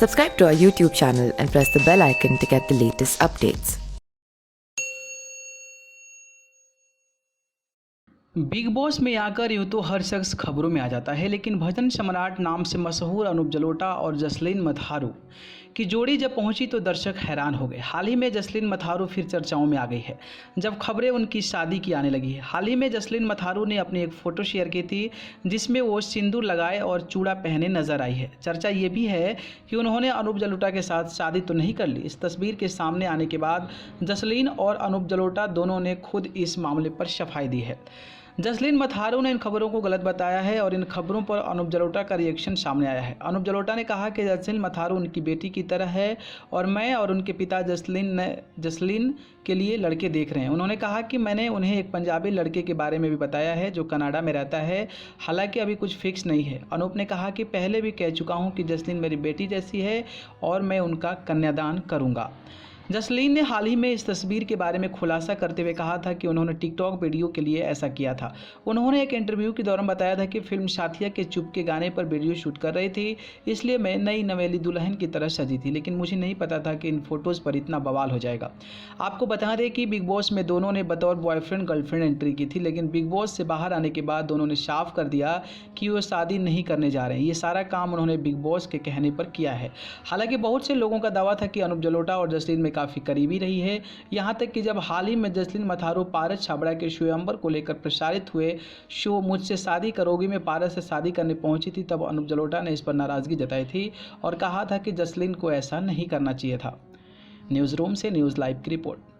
Subscribe to our YouTube channel and press the bell icon to get the latest updates. Big boss में आकर यूँ तो हर शख्स खबरों में आ जाता है, लेकिन भजन सम्राट नाम से मशहूर अनूप जलोटा और जसलीन मथारू की जोड़ी जब पहुंची तो दर्शक हैरान हो गए। हाल ही में जसलीन मथारू फिर चर्चाओं में आ गई है, जब खबरें उनकी शादी की आने लगी है। हाल ही में जसलीन मथारू ने अपनी एक फ़ोटो शेयर की थी, जिसमें वो सिंदूर लगाए और चूड़ा पहने नजर आई है। चर्चा ये भी है कि उन्होंने अनूप जलोटा के साथ शादी तो नहीं कर ली। इस तस्वीर के सामने आने के बाद जसलीन और अनूप जलोटा दोनों ने खुद इस मामले पर सफाई दी है। जसलीन मथारू ने इन खबरों को गलत बताया है और इन खबरों पर अनूप जलोटा का रिएक्शन सामने आया है। अनूप जलोटा ने कहा कि जसलीन मथारू उनकी बेटी की तरह है और मैं और उनके पिता जसलीन के लिए लड़के देख रहे हैं। उन्होंने कहा कि मैंने उन्हें एक पंजाबी लड़के के बारे में भी बताया है जो कनाडा में रहता है, हालांकि अभी कुछ फिक्स नहीं है। अनूप ने कहा कि पहले भी कह चुका हूं कि जसलीन मेरी बेटी जैसी है और मैं उनका कन्यादान करूँगा। जसलीन ने हाल ही में इस तस्वीर के बारे में खुलासा करते हुए कहा था कि उन्होंने टिकटॉक वीडियो के लिए ऐसा किया था। उन्होंने एक इंटरव्यू के दौरान बताया था कि फिल्म साथिया के चुपके गाने पर वीडियो शूट कर रही थी, इसलिए मैं नई नवेली दुल्हन की तरह सजी थी, लेकिन मुझे नहीं पता था कि इन फोटोज़ पर इतना बवाल हो जाएगा। आपको बता दें कि बिग बॉस में दोनों ने बतौर बॉयफ्रेंड गर्लफ्रेंड एंट्री की थी, लेकिन बिग बॉस से बाहर आने के बाद दोनों ने साफ कर दिया कि वो शादी नहीं करने जा रहे हैं। ये सारा काम उन्होंने बिग बॉस के कहने पर किया है। हालांकि बहुत से लोगों का दावा था कि अनूप जलोटा और जसलीन में काफ़ी करीबी रही है, यहाँ तक कि जब हाल ही में जसलीन मथारू पारस छाबड़ा के स्वयंवर को लेकर प्रसारित हुए शो मुझसे शादी करोगी में पारस से शादी करने पहुंची थी, तब अनूप जलोटा ने इस पर नाराज़गी जताई थी और कहा था कि जसलीन को ऐसा नहीं करना चाहिए था। न्यूज़ रूम से न्यूज़ लाइव की रिपोर्ट।